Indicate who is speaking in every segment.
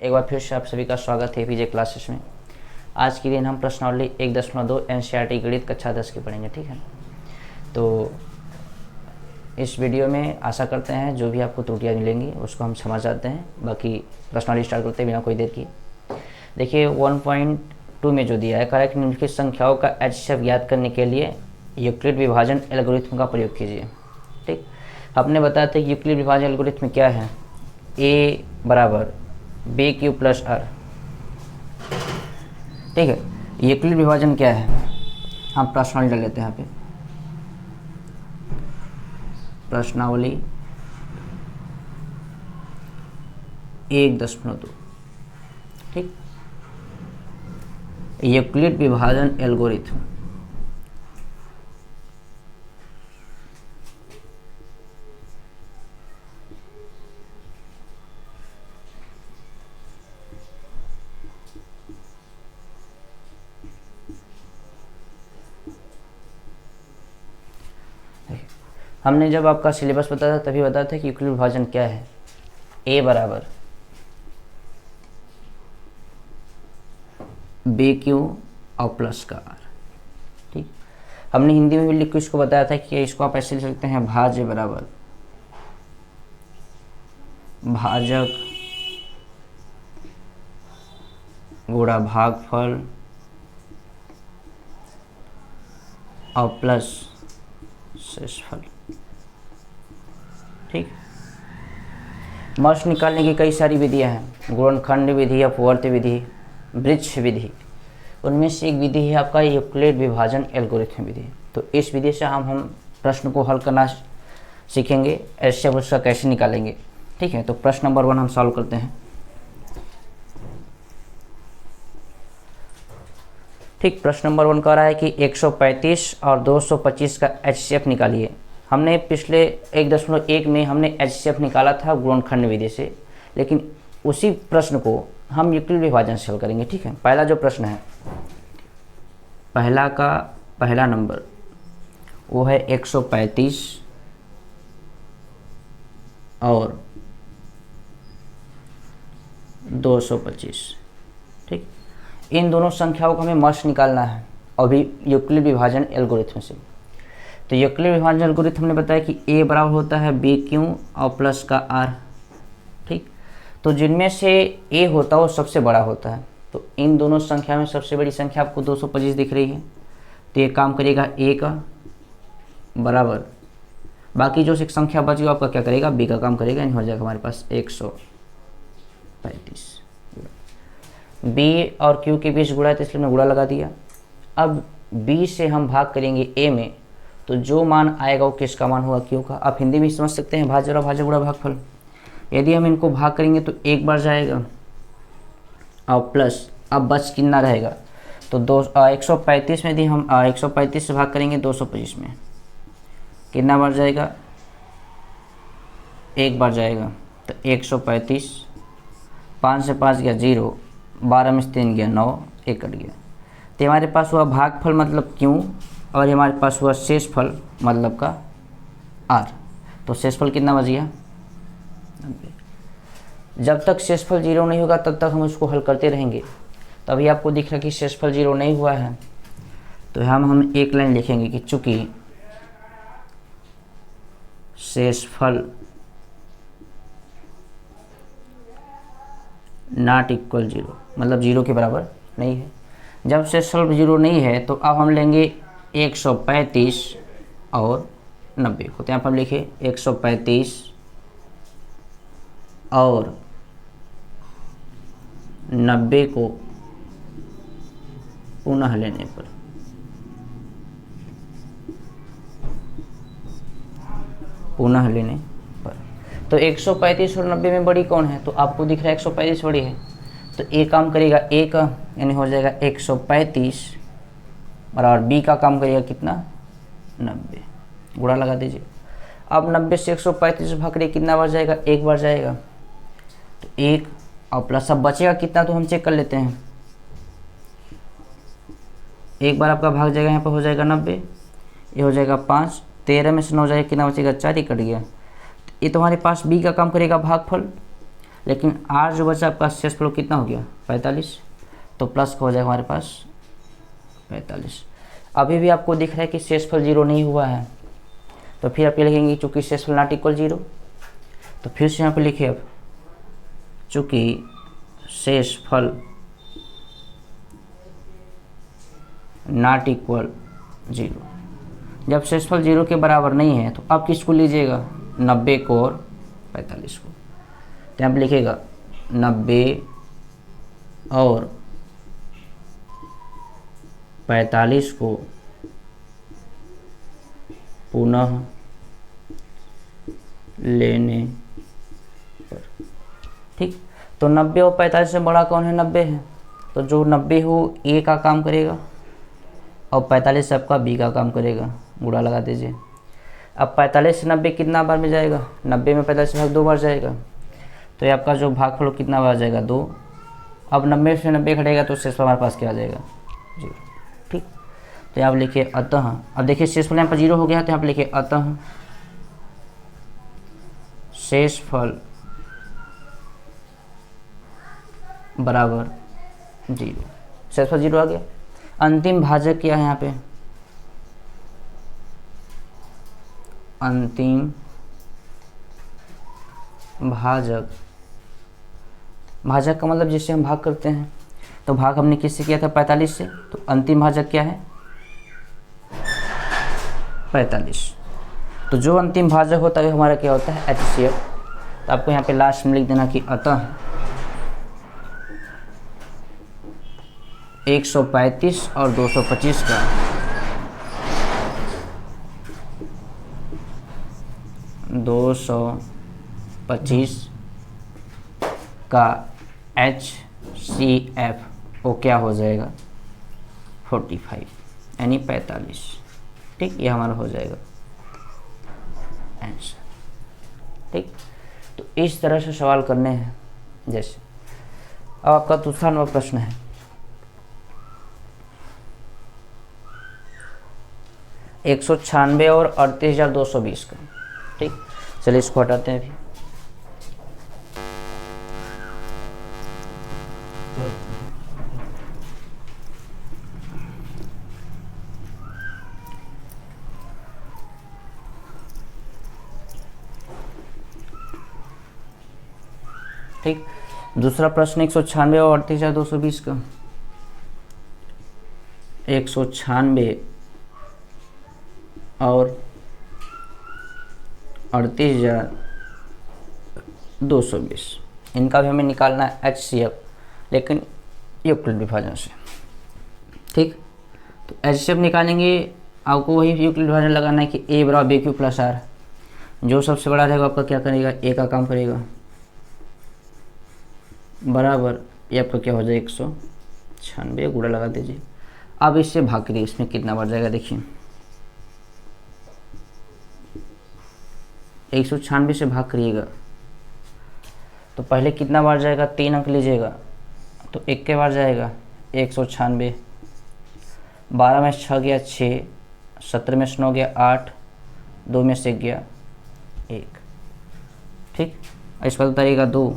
Speaker 1: एक बार फिर से आप सभी का स्वागत है पीजे क्लासेस में। आज के दिन हम प्रश्नावली 1.2 एनसीईआरटी गणित कक्षा 10 की पढ़ेंगे, ठीक है। तो इस वीडियो में आशा करते हैं जो भी आपको त्रुटियाँ मिलेंगी उसको हम समझ जाते हैं। बाकी प्रश्नावली स्टार्ट करते हैं बिना कोई देर की। देखिए 1.2 में जो दिया है, कहा है कि निम्नलिखित संख्याओं का एचसीएफ ज्ञात करने के लिए यूक्लिड विभाजन एल्गोरिथम का प्रयोग कीजिए। ठीक, आपने बताया था कि यूक्लिड विभाजन एल्गोरिथम क्या है, ए बराबर बी क्यू प्लस आर। ठीक है, यूक्लिड विभाजन क्या है, हम प्रश्नावली डाल लेते हैं यहाँ पे। प्रश्नावली 1.2, ठीक, यूक्लिड विभाजन एल्गोरिथम। हमने जब आपका सिलेबस बताया था तभी बताया था कि यूक्लिड विभाजन क्या है, ए बराबर बी क्यू और प्लस का आर। ठीक, हमने हिंदी में भी लिख के इसको बताया था कि इसको आप ऐसे लिख सकते हैं, भाज्य बराबर भाजक गुणा भागफल और प्लस शेषफल। ठीक, मर्श निकालने की कई सारी विधियां हैं, गुणनखंड विधि, अपवर्त विधि, वृक्ष विधि। उनमें से एक विधि है आपका यूक्लिड विभाजन एल्गोरिथम विधि। तो इस विधि से हम प्रश्न को हल करना सीखेंगे, ऐसे उसका कैसे निकालेंगे। ठीक है, तो प्रश्न नंबर 1 हम सॉल्व करते हैं। ठीक, प्रश्न नंबर 1 कह रहा है कि 135 और 225 का एचसीएफ निकालिए। हमने पिछले 1.1 में हमने एचसीएफ निकाला था गुणनखंड विधि से, लेकिन उसी प्रश्न को हम यूक्लिड विभाजन से हल करेंगे। ठीक है, पहला जो प्रश्न है, पहला नंबर वो है 135 और 225। ठीक, इन दोनों संख्याओं को हमें मर्ज निकालना है और भी यूक्लिड विभाजन एल्गोरिथम से। तो यूक्लिड विभाजन एल्गोरिथम ने बताया कि ए बराबर होता है बी क्यू और प्लस का आर। ठीक, तो जिनमें से ए होता है वो सबसे बड़ा होता है। तो इन दोनों संख्या में सबसे बड़ी संख्या आपको 225 दिख रही है, तो ये काम करेगा ए का बराबर, बाकी जो संख्या बच गई आपका क्या करेगा, बी का काम करेगा। नहीं हो जाएगा हमारे पास 135। बी और क्यू के बीच गुणा है तो इसलिए हमने गुणा लगा दिया। अब बी से हम भाग करेंगे ए में, तो जो मान आएगा वो किसका मान होगा, क्यू का। आप हिंदी में समझ सकते हैं, भाज्य और भाज्य गुणा भागफल। यदि हम इनको भाग करेंगे तो एक बार जाएगा और प्लस, अब बच कितना रहेगा, तो 135 में यदि हम 135 से भाग करेंगे 225 में, कितना बार जाएगा, एक बार जाएगा। तो 135, 5 से 5 गया 0, 12 में से 3 गया 9, 1 कट गया। तो हमारे पास हुआ भागफल मतलब क्यों, और हमारे पास हुआ शेषफल मतलब का आर। तो शेषफल कितना बच गया, 90। जब तक शेषफल 0 नहीं होगा तब तक हम उसको हल करते रहेंगे। तो अभी आपको दिख रहा है कि शेषफल 0 नहीं हुआ है, तो हम एक लाइन लिखेंगे कि चूंकि शेषफल नॉट इक्वल 0, मतलब 0 के बराबर नहीं है। जब शेषफल 0 नहीं है तो अब हम लेंगे 135 और 90 को। तो यहाँ पर हम लिखे 135 और 90 को पुनः लेने पर तो 135 और 90 में बड़ी कौन है, तो आपको दिख रहा है 135 बड़ी है। तो ए काम करेगा ए का, यानी हो जाएगा 135 और बी का काम करेगा कितना, 90, गुणा लगा दीजिए। अब 90 से 135 भाग करिए, कितना बार जाएगा, एक बार जाएगा। तो एक और प्लस अब बचेगा कितना, तो हम चेक कर लेते हैं। एक बार आपका भाग जाएगा, यहाँ पर हो जाएगा 90, ये हो जाएगा 5, 13 में से 9 जाएगा, कितना बचेगा, 4, ही कट गया। ये तो हमारे पास बी का काम करेगा भागफल। लेकिन आर जो बचा आपका शेषफल कितना हो गया 45, तो प्लस का हो जाएगा हमारे पास 45। अभी भी आपको दिख रहा है कि शेषफल 0 नहीं हुआ है, तो फिर आप ये लिखेंगे चूँकि शेषफल नॉट इक्वल 0, तो फिर से यहाँ पे लिखिए अब चूँकि शेषफल नॉट इक्वल 0। जब शेषफल 0 के बराबर नहीं है तो अब किसको लीजिएगा 90 को और 45 को, तो यहाँ पे लिखिएगा 90 और 45 को पुनः लेने पर। ठीक, तो 90 और 45 से बड़ा कौन है 90 है, तो जो 90 हो ए का काम करेगा और 45 से आपका बी का काम करेगा, गुणा लगा दीजिए। अब 45 से 90 कितना बार में जाएगा 90 में 45 से भाग 2 बार जाएगा, तो ये आपका जो भागफल कितना बार जाएगा 2। अब 90 से 90 घटेगा तो शेषफल हमारे पास क्या आ जाएगा 0। ठीक, तो यहाँ पर लिखिए अतः, अब देखिए शेषफल यहाँ पर 0 हो गया है, तो यहाँ पर लिखिए अतः शेषफल बराबर 0। शेषफल 0 आ गया। अंतिम भाजक क्या है यहाँ पे, अंतिम भाजक, भाजक का मतलब जिससे हम भाग करते हैं, तो भाग हमने किससे किया था 45 से, तो अंतिम भाजक क्या है 45। तो जो अंतिम भाजक होता है हमारा क्या होता है HCF। तो आपको यहाँ पे लास्ट में लिख देना कि अतः 135 और 225 का HCF वो क्या हो जाएगा 45 यानी 45। ठीक, ये हमारा हो जाएगा आंसर। ठीक, तो इस तरह से सवाल करने हैं। जैसे अब आपका दूसरा नंबर प्रश्न है, एक 196 और 38,220 का। ठीक, चलिए इसको हटाते हैं अभी। ठीक, दूसरा प्रश्न 196 और 38,220 का। 196 और 38,220 इनका भी हमें निकालना है HCF, लेकिन यूक्लिड विभाजन से। ठीक, तो HCF निकालेंगे, आपको वही यूक्लिड विभाजन लगाना है कि A बराबर BQ प्लस R। जो सबसे बड़ा रहेगा आपका क्या करेगा A का काम करेगा, बराबर ये आपका क्या हो जाएगा 196, गुणा लगा दीजिए। अब इससे भाग करिए, इसमें कितना बढ़ जाएगा देखिए 196 से भाग करिएगा तो पहले कितना बार जाएगा 3 अंक लीजिएगा, तो 1 के बार जाएगा 196, 12 में 6 गया 6, 17 में 9 गया 8, 2 में से गया 1। ठीक, इसका उतारिएगा 2,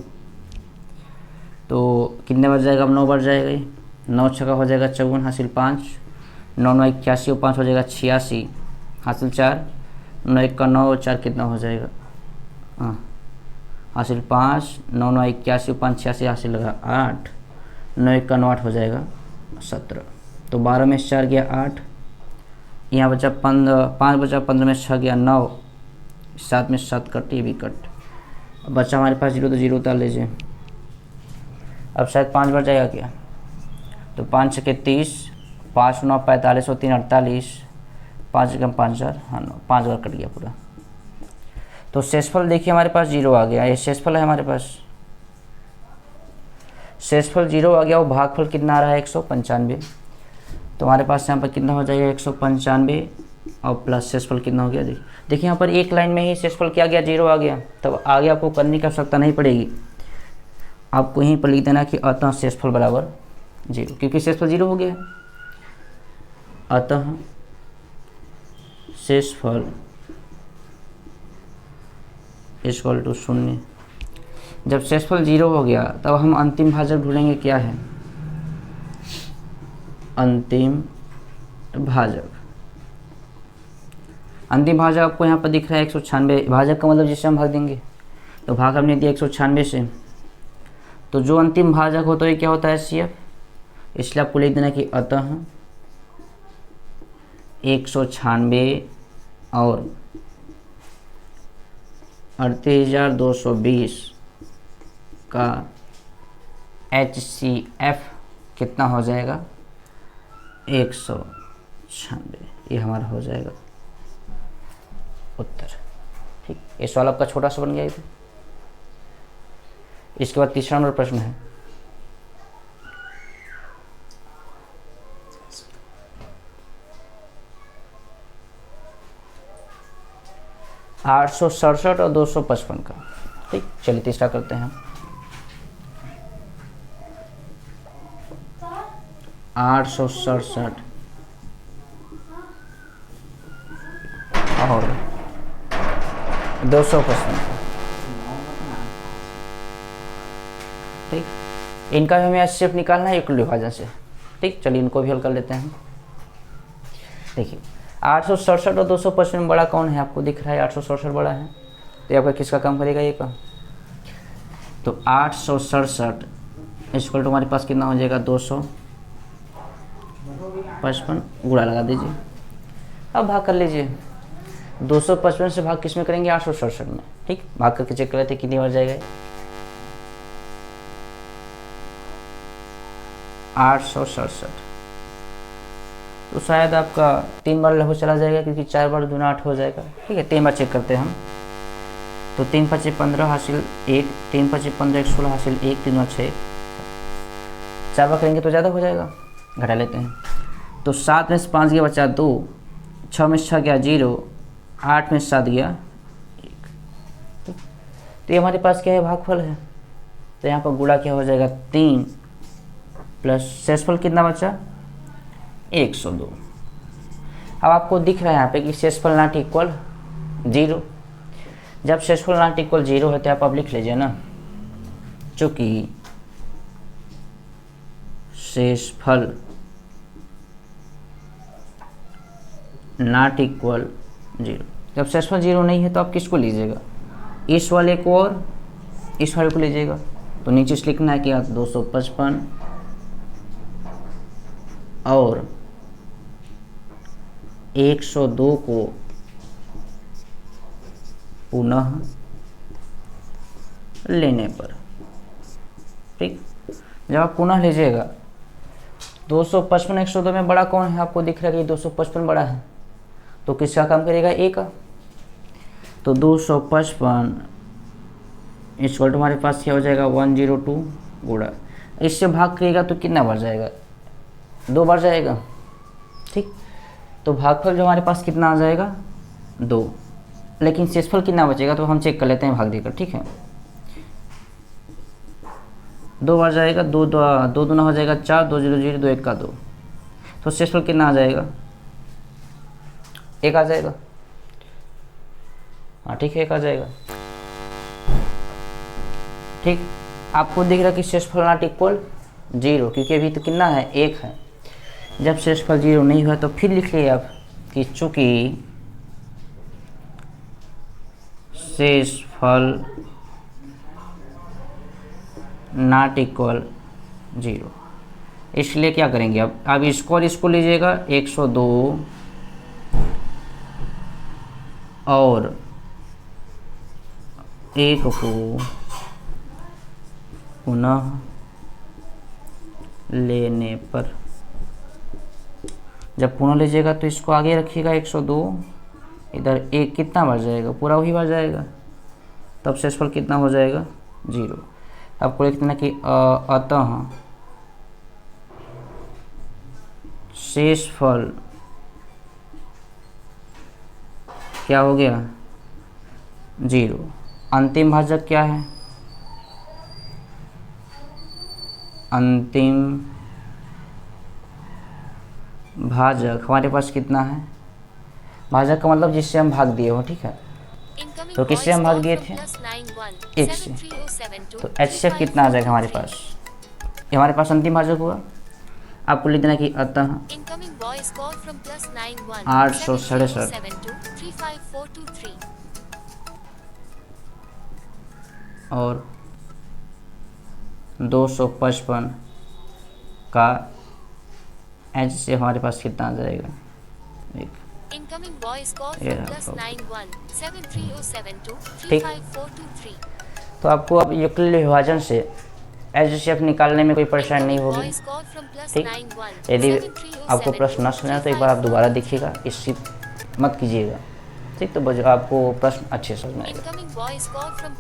Speaker 1: तो कितने बार जाएगा, अब 9 बार जाएगा। ये 9 छक्का हो जाएगा 54 हासिल 5, 9 9 81 और 5 हो जाएगा 86 हासिल 4, 9 1 का 9 और 4 कितना हो जाएगा हासिल 5, 9 9 81 और 5 86 हासिल लगा 8, 9 1 का 9 8 हो जाएगा 17। तो 12 में 4 गया 8, यहाँ बचा 5 बचा, 15 में 6 गया 9, 7 में 7 कट, ये भी कट। बचा हमारे पास 0, तो 0 उतार लीजिए। अब शायद 5 बार जाएगा क्या, तो 5 छक्के 30, 5 9 45 और 3 48, 5 कम 5 4, हाँ 9, 5 बार कट गया पूरा। तो शेषफल देखिए हमारे पास 0 आ गया, ये शेषफल है हमारे पास, शेषफल 0 आ गया। वो भागफल कितना आ रहा है 195, तो हमारे पास यहाँ पर कितना हो जाएगा 195 और प्लस शेषफल कितना हो गया। देखिए यहाँ पर एक लाइन में ही शेषफल क्या गया 0 आ गया, तब आगे आपको करने की आवश्यकता नहीं पड़ेगी, आपको यहीं पर लिख देना कि अतः शेषफल बराबर 0, क्योंकि शेषफल 0 हो गया है। अतः शेषफल इक्वल टू 0। जब शेषफल 0 हो गया तब हम अंतिम भाजक ढूंढेंगे क्या है, अंतिम भाजक। अंतिम भाजक आपको यहाँ पर दिख रहा है 196, भाजक का मतलब जिससे हम भाग देंगे, तो भाग हमने दिया 196 से, तो जो अंतिम भाजक होता है क्या होता है CF, इसलिए आपको लिख देना कि अतः 196 और 38,220 का HCF कितना हो जाएगा, 196। ये हमारा हो जाएगा उत्तर। ठीक, ये सवाल आपका छोटा सा बन गया था। इसके बाद तीसरा नंबर प्रश्न है, आठ सौ सड़सठ और 255 का। ठीक, चलिए तीसरा करते हैं। 867 और 255। ठीक, इनका भी हमें HCF निकालना है एकल विभाजन से। ठीक, चलिए इनको भी हल कर लेते हैं। देखिए 867 और 255 में बड़ा कौन है, आपको दिख रहा है 867 बड़ा है, तो ये आपका किसका काम करेगा, ये का। तो 867 इक्वल टू हमारे पास कितना हो जाएगा, 255, गुणा लगा दीजिए। अब भाग कर लीजिए, 255 से भाग किस में करेंगे, 867 में। ठीक, भाग करके चेक कर लेते कितनी बार जाएगा, 867, तो शायद आपका 3 बार लगभग चला जाएगा, क्योंकि 4 बार दूना 8 हो जाएगा। ठीक है, 3 बार चेक करते हैं हम, तो 3 5 15 हासिल 1, 3 5 15 16 हासिल 1, 3 और 6, 4 बार करेंगे तो ज़्यादा हो जाएगा, घटा लेते हैं। तो 7 में से 5 गया बचा 2, 6 में से 6 गया 0, 8 में से 7 गया 1। तो ये हमारे पास क्या है, भागफल है। तो यहाँ पर गुणा क्या हो जाएगा, 3 प्लस शेषफल कितना बचा, 102। अब आपको दिख रहा है यहाँ पे कि शेषफल नॉट इक्वल 0। जब शेषफल नॉट इक्वल 0 है तो आप अब लिख लीजिए ना, चूँकि शेषफल नॉट इक्वल 0, जब शेषफल 0 नहीं है तो आप किसको लीजिएगा, इस वाले को और इस वाले को लीजिएगा। तो नीचे से लिखना है कि 255 और 102 को पुनः लेने पर। ठीक, जब आप पुनः लीजिएगा, 255 102 में बड़ा कौन है, आपको दिख रहा है कि 255 बड़ा है, तो किसका काम करेगा, ए का। तो 255 इक्वल टू हमारे पास क्या हो जाएगा, 102 गुणा, इससे भाग करेगा तो कितना बार जाएगा, 2 बार जाएगा। ठीक, तो भागफल जो हमारे पास कितना आ जाएगा, 2, लेकिन शेषफल कितना बचेगा, तो हम चेक कर लेते हैं भाग देकर। ठीक है, 2 बार जाएगा, 2 2 दूना हो जाएगा 4, 2 0 0 2 1 का 2, तो शेषफल कितना आ जाएगा, 1 आ जाएगा। हाँ ठीक है, 1 आ जाएगा। ठीक, आपको दिख रहा है कि शेषफल नॉट इक्वल 0, क्योंकि अभी तो कितना है, 1 है। जब शेषफल 0 नहीं हुआ तो फिर लिख लिए आप कि चूंकि शेषफल नॉट इक्वल 0, इसलिए क्या करेंगे, अब इसको और इसको लीजिएगा, 102 और 1 को पुनः लेने पर। जब पुनः लीजिएगा तो इसको आगे रखिएगा, 102, इधर 1 कितना बार जाएगा, पूरा वही बार जाएगा, तब शेषफल कितना हो जाएगा, 0। आपको लिख देना कि अतः शेषफल क्या हो गया, 0। अंतिम भाजक क्या है, अंतिम भाजक हमारे पास कितना है, भाजक का मतलब जिससे हम भाग दिए हो। ठीक है, तो किससे हम भाग दिए थे, 1 से। तो HCF कितना आ जाएगा हमारे पास, ये हमारे पास अंतिम भाजक हुआ। आपको लिख देना कि अतः 867 और 255 का HCF हमारे पास कितना आ जाएगा, एक ठीक। तो आपको अब यूक्लिड विभाजन से HCF निकालने में कोई परेशानी नहीं होगी, ठीक। यदि आपको प्रश्न न समझा तो एक बार आप दोबारा देखिएगा, स्किप मत कीजिएगा, ठीक। तो बस आपको प्रश्न अच्छे समझ में आएगा,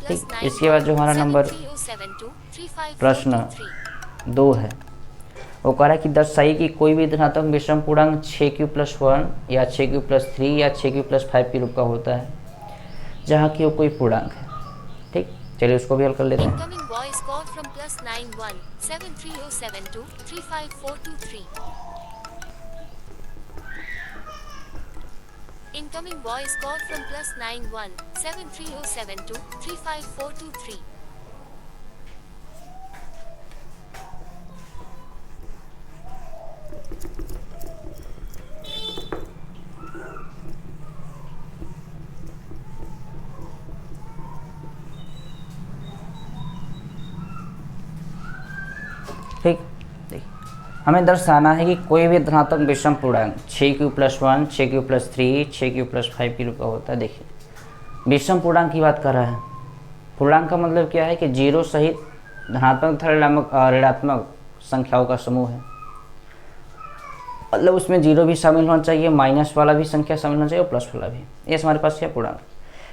Speaker 1: ठीक। इसके बाद जो हमारा नंबर प्रश्न 2 है, वो कह रहा है कि दर्शाइए कि कोई भी धनात्मक विषम पूर्णांक 6q+1 या 6q+3 या 6q+5 के रूप का होता है जहाँ की वो कोई पूर्णांक है, ठीक। चलिए उसको भी हल कर लेते हैं।
Speaker 2: Incoming voice call from +91 7307235423।
Speaker 1: ठीक, देखिए हमें दर्शाना है कि कोई भी धनात्मक विषम पूर्णांक 6q+1 6q+3 6q+5 के रूप का होता है। देखिए विषम पूर्णांक की बात कर रहा है, पूर्णांक का मतलब क्या है कि जीरो सहित धनात्मक तथा ऋणात्मक संख्याओं का समूह है, मतलब उसमें जीरो भी शामिल होना चाहिए, माइनस वाला भी संख्या शामिल होना चाहिए और प्लस वाला भी, ये हमारे पास है पूर्णांक।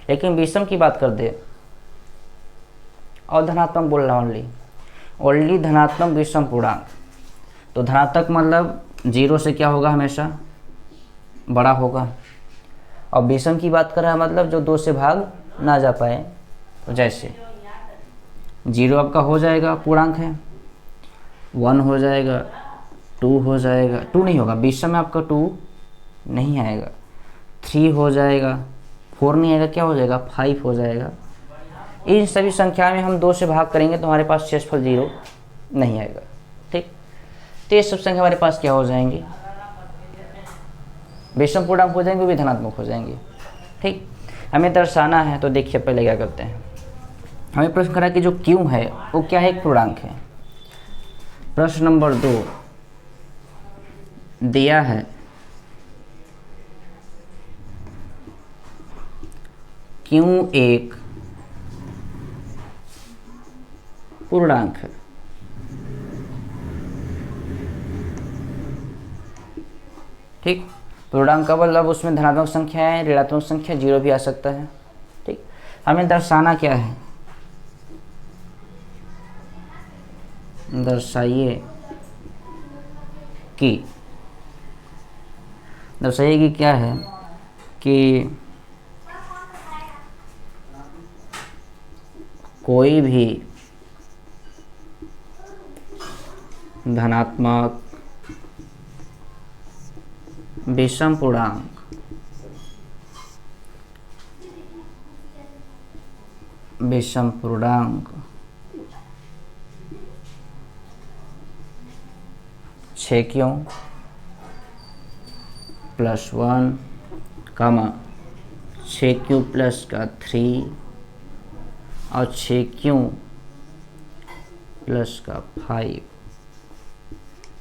Speaker 1: लेकिन विषम की बात कर दे और धनात्मक बोल रहा ओनली धनात्मक विषम पूर्णांक, तो धनात्मक मतलब जीरो से क्या होगा, हमेशा बड़ा होगा। और विषम की बात कर रहा है मतलब जो 2 से भाग ना जा पाए, तो जैसे जीरो आपका हो जाएगा, पूर्णांक है, 1 हो जाएगा, 2 हो जाएगा, 2 नहीं होगा विषम में आपका 2 नहीं आएगा, 3 हो जाएगा, 4 नहीं आएगा, क्या हो जाएगा 5 हो जाएगा। इन सभी संख्या में हम 2 से भाग करेंगे तो हमारे पास शेषफल 0 नहीं आएगा, ठीक। तो ये सब संख्या हमारे पास क्या हो जाएंगी, विषम पूर्णांक हो जाएंगे, भी धनात्मक हो जाएंगे, ठीक। हमें दर्शाना है तो देखिए पहले क्या करते हैं, हमें प्रश्न करा कि जो क्यू है वो क्या है, एक पूर्णांक है। प्रश्न नंबर 2 दिया है क्यू एक पूर्णांक है, ठीक। पूर्णांक का मतलब उसमें धनात्मक संख्या है, ऋणात्मक संख्या, जीरो भी आ सकता है, ठीक। हमें दर्शाना क्या है, दर्शाइए कि क्या है कि कोई भी धनात्मक विषम पूर्णांक छः क्यों +1 कामा 6q प्लस का 3 और 6q प्लस का 5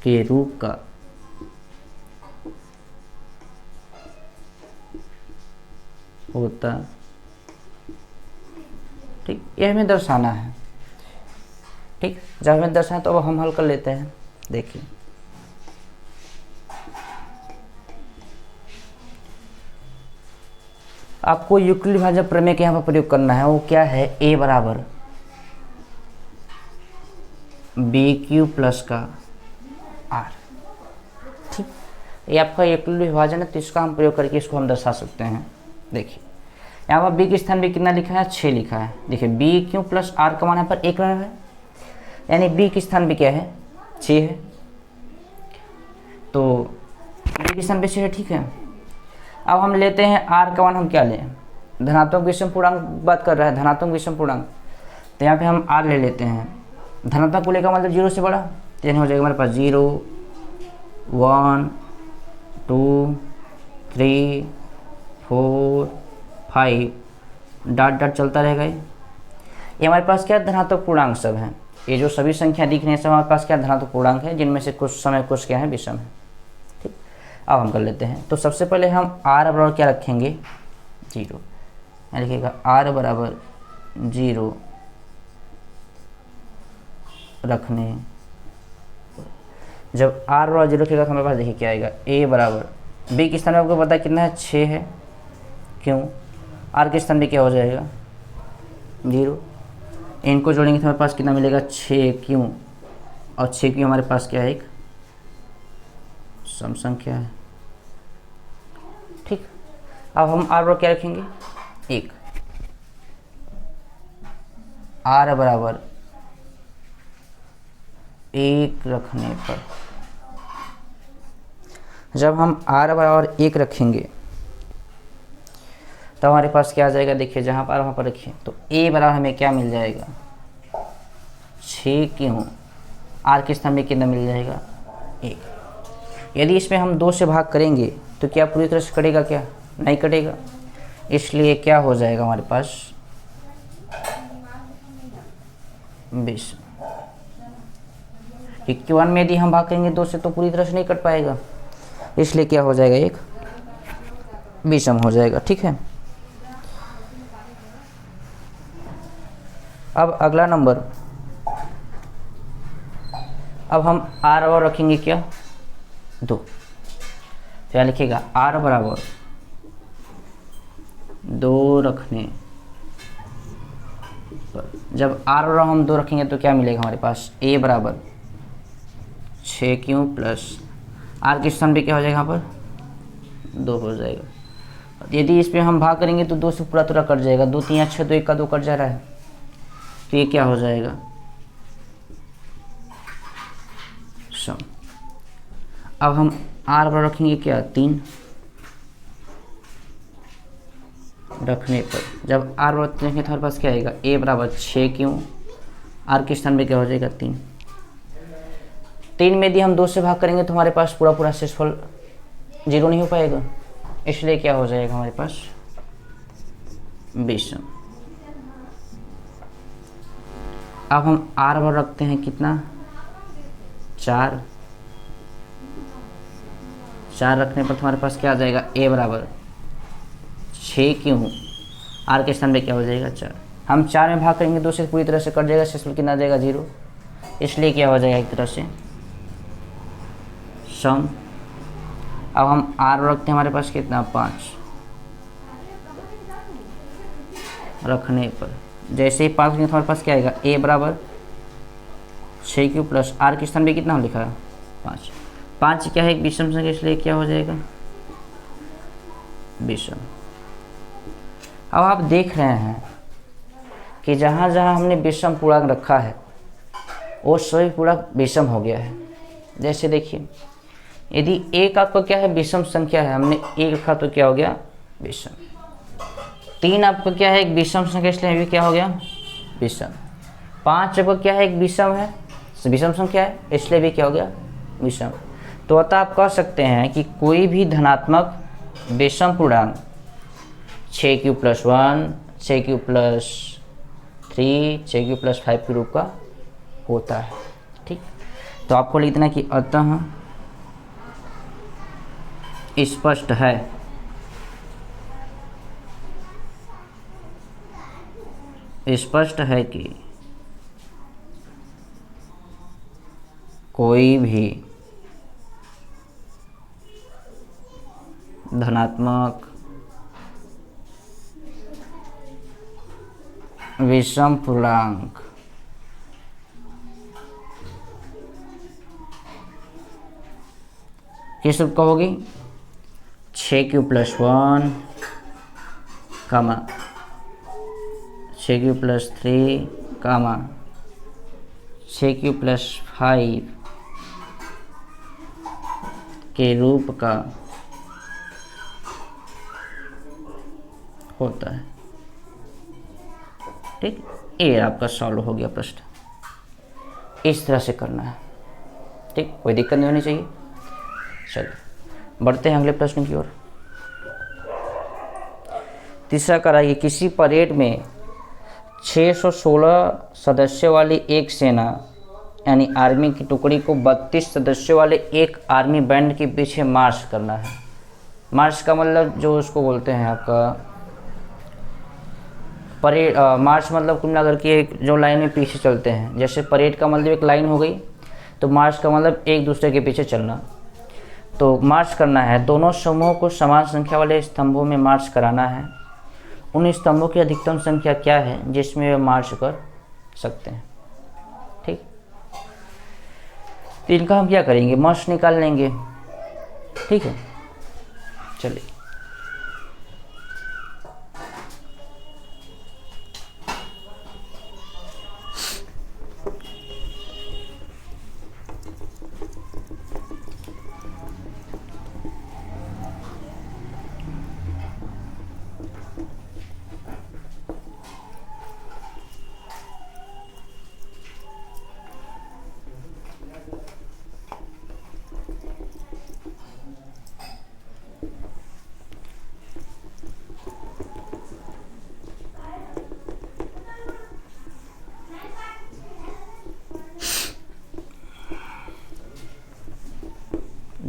Speaker 1: के रूप का होता, ठीक। यह हमें दर्शाना है, ठीक। जब हमें दर्शाना तो अब हम हल कर लेते हैं। देखिए आपको यूक्लिड विभाजक प्रमेय के यहाँ पर प्रयोग करना है, वो क्या है, a बराबर BQ प्लस का R, ठीक। ये आपका यूक्लिड विभाजन है, तो इसका हम प्रयोग करके इसको हम दर्शा सकते हैं। देखिए यहाँ पर b के स्थान पे कितना लिखा है, 6 लिखा है। देखिए BQ प्लस R का मान यहाँ पर 1 रहा है, यानी b के स्थान पे क्या है, 6 है, तो b के स्थान पे 6 है, ठीक है। अब हम लेते हैं r का मान, हम क्या लें, धनात्मक विषम पूर्णांक बात कर रहा है, धनात्मक विषम पूर्णांक, तो यहाँ पे हम r ले लेते हैं। धनात्मक को लेकर मतलब 0 से बड़ा, तो यानी हो जाएगा हमारे पास 0 1 2 3 4 5 डॉट डॉट चलता रहेगा। ये हमारे पास क्या धनात्मक पूर्णांक सब हैं, ये जो सभी संख्या दिख रही हैं सब हमारे पास क्या धनात्मक पूर्णांक है, जिनमें से कुछ समय कुछ क्या है विषम है। ठीक, अब हम कर लेते हैं। तो सबसे पहले हम r बराबर क्या रखेंगे 0, यहाँ लिखिएगा r बराबर 0 रखने, जब r बराबर 0 रखेगा तो हमारे पास देखिए क्या आएगा, a बराबर b के स्थान में आपको पता है कितना है 6 है, क्यों r के स्थान में क्या हो जाएगा 0, इनको जोड़ेंगे तो हमारे पास कितना मिलेगा 6 क्यों, और 6 क्यों हमारे पास क्या है एक सम संख्या है। ठीक, अब हम r बराबर क्या रखेंगे 1, r बराबर 1 रखने पर, जब हम r बराबर 1 रखेंगे तो हमारे पास क्या आ जाएगा, देखिए जहाँ पर वहाँ पर रखिए, तो a बराबर हमें क्या मिल जाएगा 6 क्यों, r के स्थान में कितना मिल जाएगा 1। यदि इसमें हम 2 से भाग करेंगे तो क्या पूरी तरह से कटेगा, क्या नहीं कटेगा, इसलिए क्या हो जाएगा हमारे पास 20। 51 में यदि हम भाग करेंगे 2 से तो पूरी तरह से नहीं कट पाएगा, इसलिए क्या हो जाएगा एक विषम हो जाएगा। ठीक है, अब अगला नंबर, अब हम r और रखेंगे क्या 2, तो क्या लिखिएगा r बराबर 2 रखने पर, जब r और हम 2 रखेंगे तो क्या मिलेगा हमारे पास a बराबर 6 क्यों प्लस r के स्थान पे क्या हो जाएगा यहाँ पर 2 हो जाएगा। यदि इस पे हम भाग करेंगे तो 2 से पूरा पूरा कट जाएगा, 2 3 6 2 1 का 2 कट जा रहा है, तो ये क्या हो जाएगा सम। अब हम r बराबर रखेंगे क्या 3 रखने पर, जब r बराबर 3 रखेंगे तो हमारे पास क्या आएगा a बराबर 6 क्यों, r के स्थान पे क्या हो जाएगा 3। 3 में यदि हम 2 से भाग करेंगे तो हमारे पास पूरा पूरा शेषफल 0 नहीं हो पाएगा, इसलिए क्या हो जाएगा हमारे पास विषम। अब हम r बराबर रखते हैं कितना 4 रखने पर तुम्हारे पास क्या आ जाएगा a बराबर 6 क्यों, r के स्थान पे क्या हो जाएगा 4। हम 4 में भाग करेंगे 2 से पूरी तरह से कट जाएगा, शेषफल कितना आ जाएगा 0, इसलिए क्या हो जाएगा एक तरह से सम। अब हम r रखते हैं हमारे पास कितना 5 रखने पर, जैसे ही 5 रखेंगे तो हमारे पास क्या आएगा a बराबर 6 क्यों प्लस r के स्थान पे कितना लिखा है 5। 5 क्या है एक विषम संख्या, इसलिए क्या हो जाएगा विषम। अब आप देख रहे हैं कि जहाँ जहाँ हमने विषम पूर्णांक रखा है वो सभी पूर्णांक विषम हो गया है। जैसे देखिए यदि 1 आपका क्या है विषम संख्या है, हमने 1 रखा तो क्या हो गया विषम। 3 आपका क्या है एक विषम संख्या, इसलिए अभी क्या हो गया विषम। 5 आपका क्या है एक विषम है, विषम संख्या है, इसलिए भी क्या हो गया विषम। तो अतः आप कह सकते हैं कि कोई भी धनात्मक विषम पूर्णांक 6 Q plus 1 6 Q plus 3 6 Q plus 5 के रूप का होता है। ठीक, तो आपको लिखना कि अतः स्पष्ट है कि कोई भी धनात्मक विषम पूर्णांक किस रूप का होगी 6 क्यू प्लस 1 कामा 6 क्यू प्लस 3 कामा 6 क्यू प्लस 5 के रूप का होता है। ठीक, ये आपका सॉल्व हो गया प्रश्न। इस तरह से करना है, ठीक, कोई दिक्कत नहीं होनी चाहिए। चलिए बढ़ते हैं अगले प्रश्न की ओर। तीसरा कराइए, किसी परेड में 616 सदस्यों वाली एक सेना यानी आर्मी की टुकड़ी को 32 सदस्यों वाले एक आर्मी बैंड के पीछे मार्च करना है। मार्च का मतलब जो उसको बोलते हैं आपका परेड, मार्च मतलब कुल मिलाकर के एक जो लाइन में पीछे चलते हैं। जैसे परेड का मतलब एक लाइन हो गई, तो मार्च का मतलब एक दूसरे के पीछे चलना। तो मार्च करना है, दोनों समूहों को समान संख्या वाले स्तंभों में मार्च कराना है। उन स्तंभों की अधिकतम संख्या क्या है जिसमें वे मार्च कर सकते हैं, ठीक। तो इनका हम क्या करेंगे, मार्च निकाल लेंगे, ठीक है। चलिए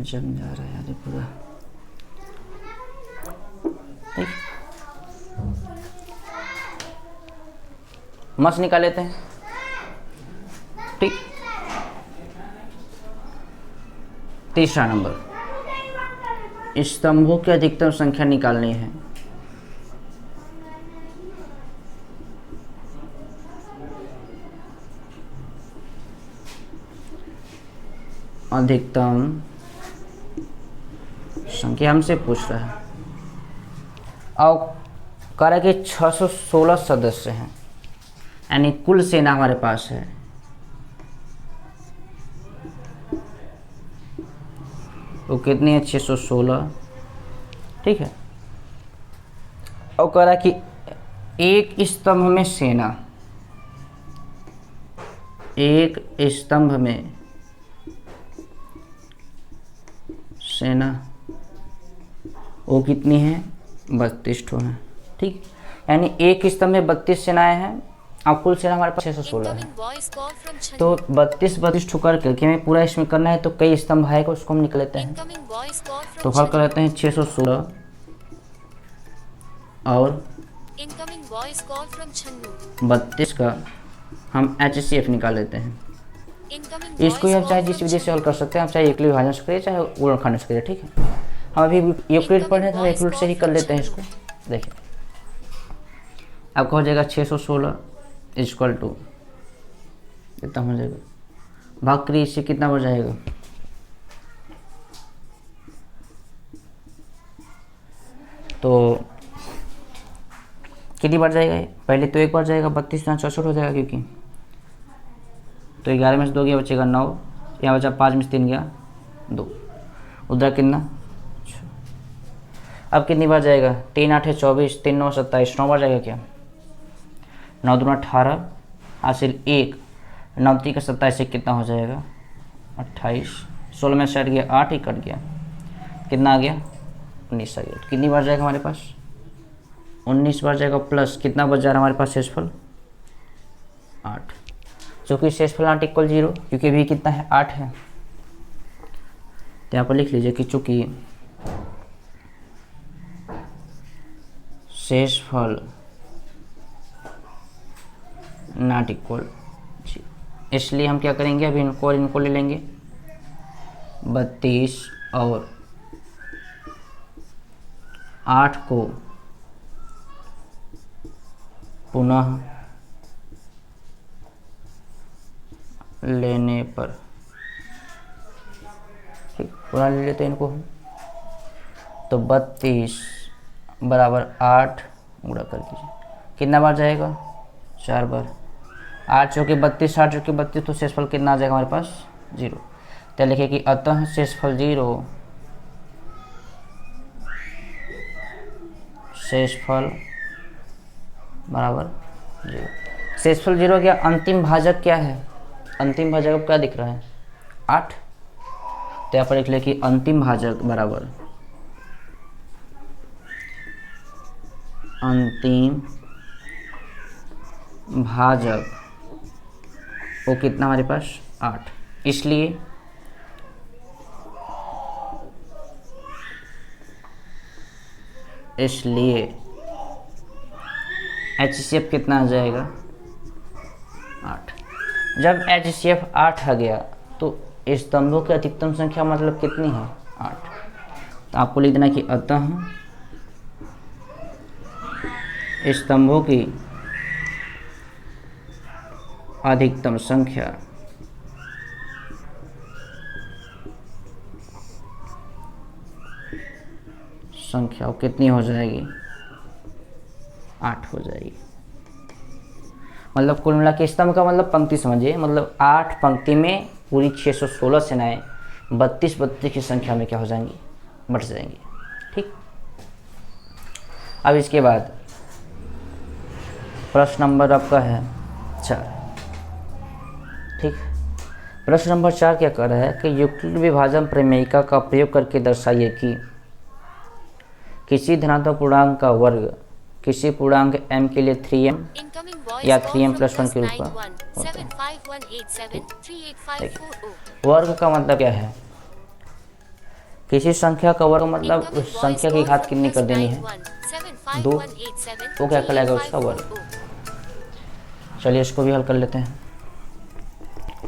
Speaker 1: जम जा रहा है यार पूरा, ठीक। मार्च निकाल लेते हैं, ठीक। तीसरा नंबर, स्तंभों की अधिकतम संख्या निकालनी है। अधिकतम संख्या हमसे पूछ रहा है और कह रहा है कि 616 सदस्य हैं, यानी कुल सेना हमारे पास है। वो कितनी है, 616, ठीक है। और कह रहा है कि एक स्तंभ में सेना, एक स्तंभ में सेना वो कितनी है, 32 ठो है, ठीक। यानी एक स्तंभ में 32 सेनाएं हैं और कुल सेना हमारे पास 616 है।
Speaker 2: Incoming voice call from
Speaker 1: तो
Speaker 2: Chandu.
Speaker 1: 32 ठो करके हमें पूरा इसमें करना है, तो कई स्तंभ आएगा उसको हम निकल लेते हैं।
Speaker 2: Incoming voice call
Speaker 1: तो
Speaker 2: from
Speaker 1: हल कर
Speaker 2: Chandu.
Speaker 1: लेते हैं 616 और
Speaker 2: Incoming voice call from Chandu.
Speaker 1: 32 का हम HCF निकाल लेते हैं।
Speaker 2: Incoming
Speaker 1: इसको ही
Speaker 2: voice
Speaker 1: हम चाहे
Speaker 2: call
Speaker 1: जिस
Speaker 2: from
Speaker 1: विधि से हल
Speaker 2: Chandu.
Speaker 1: कर सकते हैं, हम चाहे यूक्लिड विभाजन से करिए चाहे गुणनखंड से करिए, ठीक है। हम अभी यूक्लिड पढ़ रहे हैं तो हम यूक्लिड से ही कर लेते हैं इसको। देखिए आपका हो जाएगा 616 इक्वल टू कितना हो जाएगा, भाग करिए, इससे कितना हो जाएगा, तो कितनी बार जाएगा ये, पहले तो एक बार जाएगा, 32 यहाँ 64 हो जाएगा, क्योंकि तो 11 में से 2 गया बचेगा 9, यहाँ बचा 5 में से 3 गया 2, उधर कितना 6। अब कितनी बार जाएगा, 3 8 है 24, 3 9 27, 9 बार जाएगा क्या, 9 दूना 18 हासिल 1, 9 3 का 27 से कितना हो जाएगा 28, 16 में से हट गया 8 ही कट गया, कितना आ गया 19 आ गया। तो कितनी बार जाएगा हमारे पास, 19 बार जाएगा, प्लस कितना बच जा रहा है हमारे पास शेषफल 8, चूँकि शेषफल नॉट इक्वल 0, क्योंकि भी कितना है 8 है। तो यहाँ पर लिख लीजिए कि चूँकि शेषफल नॉट इक्वल, इसलिए हम क्या करेंगे, अभी इनको और इनको ले लेंगे, 32 और 8 को पुनः लेने पर, ठीक, पुनः ले लेते हैं इनको हम, तो 32 बराबर 8 गुणा कर दीजिए, कितना बार जाएगा 4 बार, 8 चौके 32, 8 चौके 32, तो शेषफल कितना आ जाएगा हमारे पास 0। तो लिखे कि अतः शेषफल 0, शेषफल बराबर 0। शेषफल 0 गया। अंतिम भाजक क्या है? अंतिम भाजक अब क्या दिख रहा है? 8। तो यहाँ पर लिख ले कि अंतिम भाजक बराबर अंतिम भाजक वो कितना हमारे पास? 8। इसलिए HCF कितना आ जाएगा? 8। जब HCF 8 आ गया तो स्तंभों की अधिकतम संख्या मतलब कितनी है? 8। तो आपको लिख देना कि अतः स्तंभों की अधिकतम संख्या वो कितनी हो जाएगी? 8 हो जाएगी। मतलब कुल मिला के स्तंभ का मतलब पंक्ति समझिए, मतलब 8 पंक्ति में पूरी 616 सेनाएं 32 की संख्या में क्या हो जाएंगी? बढ़ जाएंगी। ठीक। अब इसके बाद प्रश्न नंबर आपका है 4। ठीक। प्रश्न नंबर 4 क्या कर रहा है कि यूक्लिड विभाजन प्रमेयिका का प्रयोग करके दर्शाइए कि किसी धनात्मक पूर्णांक का वर्ग किसी पूर्णांक m के लिए 3m या 3m + 1 के रूप का होता है। वर्ग का मतलब क्या है? किसी संख्या का वर्ग मतलब उस संख्या की घात कितनी कर देनी है? 2। वो क्या कहलाएगा? उसका वर्ग। चलिए इसको भी हल कर लेते हैं।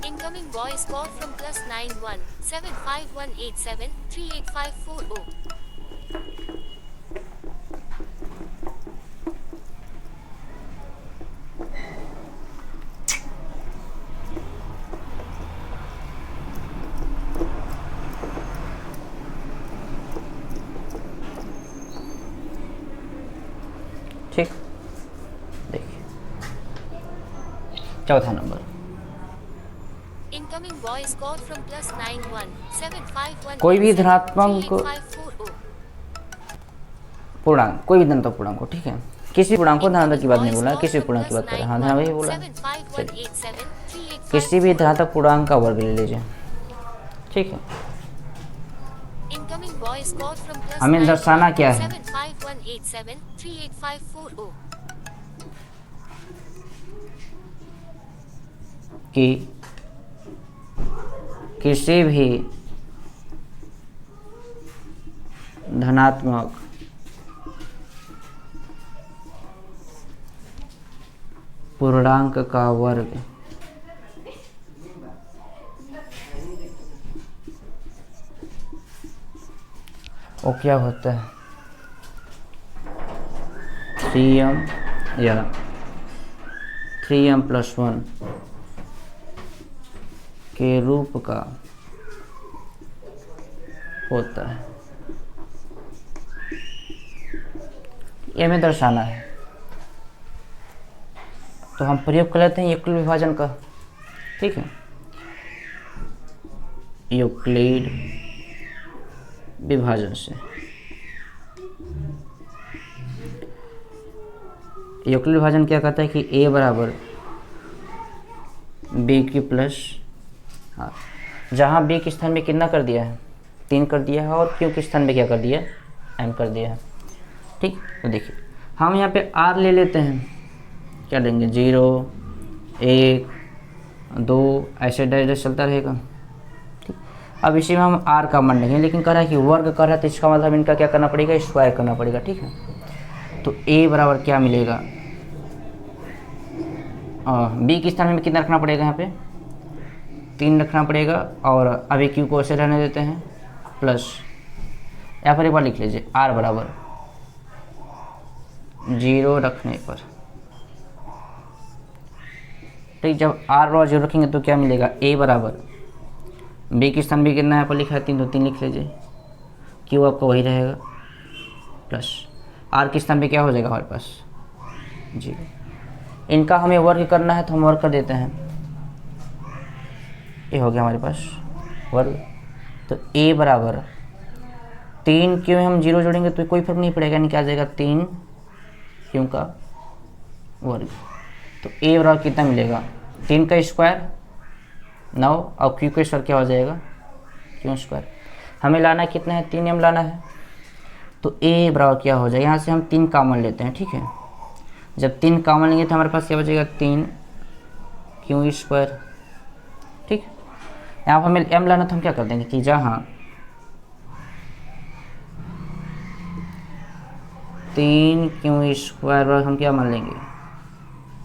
Speaker 2: Incoming voice call from +91 75187 38540.
Speaker 1: ठीक। देखिए चौथा number,
Speaker 2: Incoming voice call from +91 75187
Speaker 1: कोई भी धनात्मक
Speaker 2: 38540.
Speaker 1: पूर्णांक, कोई भी धनात्मक पूर्णांक हो। ठीक है, किसी पूर्णांक को धनात्मक की बात नहीं बोला, किसी पूर्णांक की बात कर रहे हैं। हाँ ध्यान वही बोला। चलिए किसी भी धनात्मक पूर्णांक का वर्ग ले लीजिए। ठीक है,
Speaker 2: Incoming voice call from
Speaker 1: हमें दर्शाना क्या है?
Speaker 2: 75187 38540.
Speaker 1: कि किसी भी धनात्मक पूर्णांक का वर्ग वो क्या होता है? 3m या 3m + 1 के रूप का होता है। ये हमें दर्शाना है, तो हम प्रयोग कर लेते हैं यूक्लिड विभाजन का। ठीक है, यूक्लिड विभाजन से यूक्लिड विभाजन क्या कहता है कि a बराबर b की प्लस, हाँ, जहाँ b के स्थान में कितना कर दिया है? 3 कर दिया है, और q के स्थान में क्या कर दिया है? m कर दिया है। ठीक, तो देखिए हम यहाँ पे r ले लेते हैं, क्या लेंगे? 0 1 2 ऐसे डायरेक्ट चलता रहेगा। ठीक, अब इसी में हम r का मान लेंगे, लेकिन कह रहा है कि वर्ग कर रहा है, तो इसका मतलब इनका क्या करना पड़ेगा? स्क्वायर करना पड़ेगा। ठीक है, तो a बराबर क्या मिलेगा? b के स्थान में कितना रखना पड़ेगा? यहाँ पे 3 रखना पड़ेगा, और अभी q को ऐसे रहने देते हैं प्लस, यहाँ पर एक बार लिख लीजिए r बराबर 0 रखने पर। ठीक, जब r और 0 रखेंगे तो क्या मिलेगा? a बराबर b के स्थान भी कितना यहाँ पर लिखा है? 3, तो 3 लिख लीजिए। q आपका वही रहेगा प्लस r के स्थान पे क्या हो जाएगा हमारे पास? 0। इनका हमें वर्ग करना है, तो हम वर्ग कर देते हैं। ये हो गया हमारे पास वर्ग। तो a बराबर 3 क्यों हम 0 जोड़ेंगे तो कोई फर्क नहीं पड़ेगा, यानी क्या आ जाएगा? 3 क्यों का वर्ग। तो ए बराबर कितना मिलेगा, 3 का स्क्वायर 9 और क्यू का स्क्वायर क्या हो जाएगा, क्यू स्क्वायर। हमें लाना कितना है, 3m लाना है। तो ए बराबर क्या हो जाएगा, यहाँ से हम 3 कॉमन लेते हैं, ठीक है। जब 3 कॉमन लेंगे तो हमारे पास क्या बचेगा, 3 क्यू स्क्वायर, ठीक। यहाँ पर हमें m लाना तो हम क्या कर देंगे कि जहाँ 3 क्यू स्क्वायर हम क्या मान लेंगे,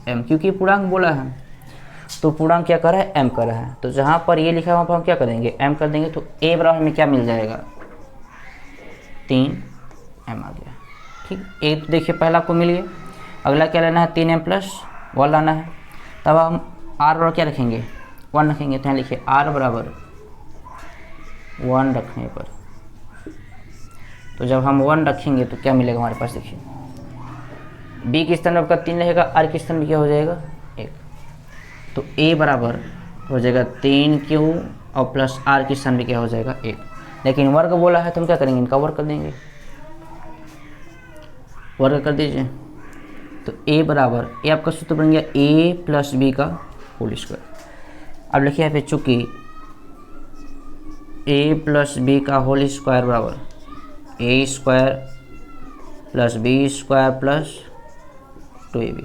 Speaker 1: m, क्योंकि पूर्णांक बोला है तो पूर्णांक क्या कर रहा है, m कर रहा है। तो जहाँ पर ये लिखा है वहाँ पर हम क्या करेंगे, m कर देंगे। तो a बराबर हमें क्या मिल जाएगा, 3m आ गया, ठीक। ए तो देखिए पहला आपको मिल गया। अगला क्या लेना है, 3m प्लस 1 लाना है। तब हम r बराबर क्या रखेंगे, 1 रखेंगे। तो यहाँ लिखिए r बराबर 1 रखने पर, तो जब हम 1 रखेंगे तो क्या मिलेगा हमारे पास, देखिए b के स्थान में आपका 3 रहेगा, r के स्थान में क्या हो जाएगा 1। तो a बराबर हो जाएगा 3q और प्लस r के स्थान में क्या हो जाएगा 1। लेकिन वर्ग बोला है तो हम क्या करेंगे, इनका वर्ग कर देंगे, वर्ग कर दीजिए। तो a बराबर, ये आपका सूत्र बन गया a प्लस बी का होल स्क्वायर। अब लिखिए यहाँ पे, चूँकि a प्लस बी का होल स्क्वायर बराबर a square plus B square plus 2ab,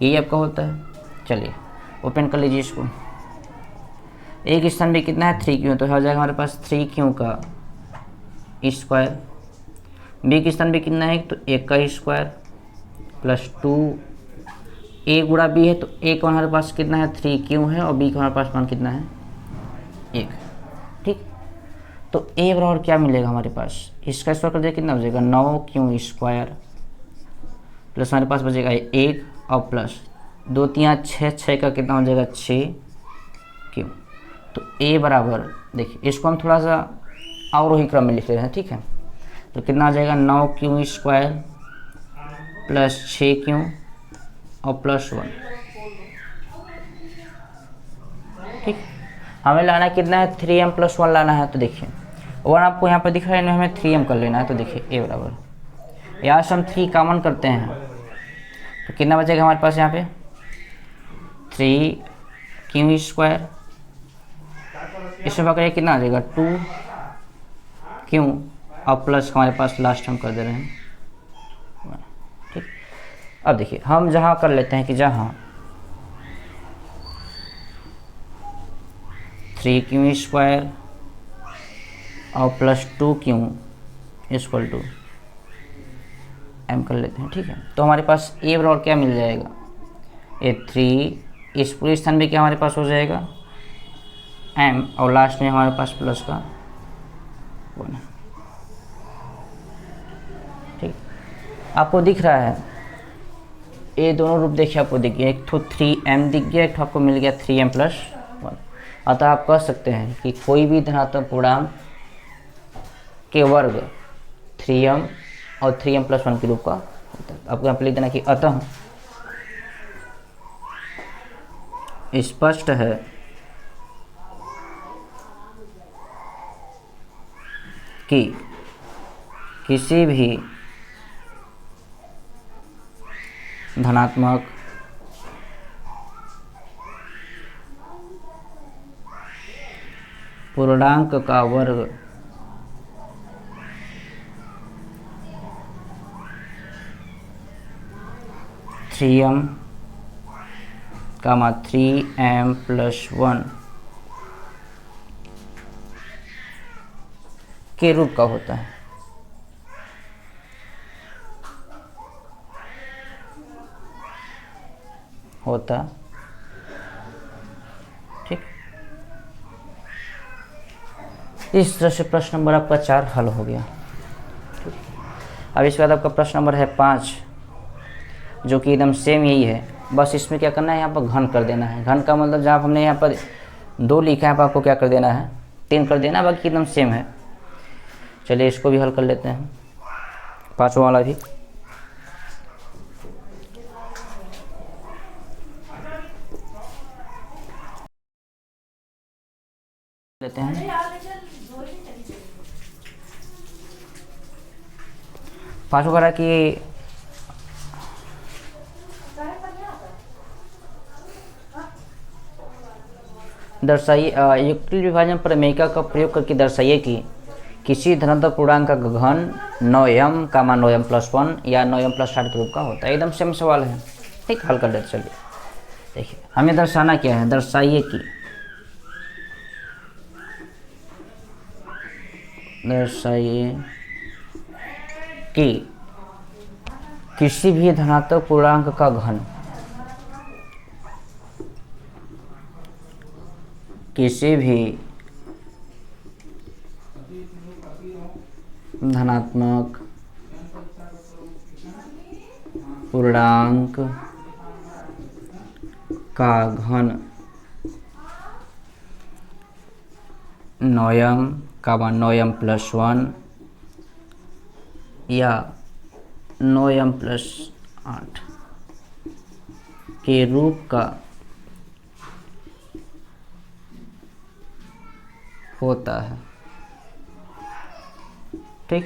Speaker 1: यही आपका होता है। चलिए ओपन कर लीजिए इसको। a के स्थान पे कितना है, 3q, तो हो जाएगा हमारे पास 3q का स्क्वायर। b के स्थान पे कितना है, तो 1 का स्क्वायर प्लस 2, a गुणा b है तो a का हमारे पास कितना है, 3q है, और b का हमारे पास मान कितना है, 1, ठीक। तो a बराबर क्या मिलेगा हमारे पास, इसका स्क्वायर कर दिया कितना हो जाएगा, 9q स्क्वायर प्लस हमारे पास बचेगा 1 और प्लस 2 3 6, 6 का कितना हो जाएगा 6q। तो a बराबर देखिए इसको हम थोड़ा सा अवरोही क्रम में लिख रहे हैं, ठीक है। तो कितना आ जाएगा, 9q स्क्वायर प्लस 6q और प्लस 1, ठीक। हमें लाना कितना है, 3m प्लस 1 लाना है। तो देखिए 1 आपको यहाँ पर दिख रहा है ना, हमें 3m कर लेना है। तो देखिए a बराबर, यहाँ से हम 3 कॉमन करते हैं तो कितना बचेगा हमारे पास यहाँ पे, 3q स्क्वायर, इसमें पकड़िए कितना आ जाएगा 2q और प्लस हमारे पास लास्ट हम कर दे रहे हैं, ठीक। अब देखिए हम जहाँ कर लेते हैं कि जहाँ 3q स्क्वायर और plus 2q equal to m कर लेते हैं, ठीक है। तो हमारे पास a बराबर क्या मिल जाएगा, ये 3, इस पूरे स्थान पे क्या हमारे पास हो जाएगा m, और लास्ट में हमारे पास प्लस का 1, ठीक। आपको दिख रहा है ये दोनों रूप देखिए, आपको दिख गया, एक तो 3m दिख गया, एक तो आपको मिल गया 3m प्लस 1। अतः आप कह सकते हैं कि कोई भी धनात्मक पूर्णांक के वर्ग 3m और 3m प्लस 1 के रूप का होता है। आपको यहाँ पर लिख देना कि अतः स्पष्ट है कि किसी भी धनात्मक पूर्णांक का वर्ग 3m, 3m प्लस 1 के रूप का होता है। ठीक। इस तरह से प्रश्न नंबर आपका 4 हल हो गया। अब इसके बाद आपका प्रश्न नंबर है 5, जो कि एकदम सेम यही है, बस इसमें क्या करना है, यहाँ पर घन कर देना है। घन का मतलब जहाँ हमने यहाँ पर 2 लिखा है, यहाँ पर आपको क्या कर देना है, 3 कर देना, बाकी एकदम सेम है। चलिए इसको भी हल कर लेते हैं, 5वां वाला भी। लेते हैं 5वां कि दर्शाइए यूक्लिड विभाजन प्रमेयिका का प्रयोग करके दर्शाइए कि किसी धनात्मक पूर्णांक का घन 9m का मान 9m+1 या 9m+8 के रूप का होता है। एकदम सेम सवाल है, ठीक, हल कर लेते चलिए। देखिए हमें दर्शाना क्या है, दर्शाइए कि किसी भी धनात्मक पूर्णांक का घन किसी भी धनात्मक पूर्णांक का घन 9m का मान 9m+1 या 9m+8 के रूप का होता है, ठीक।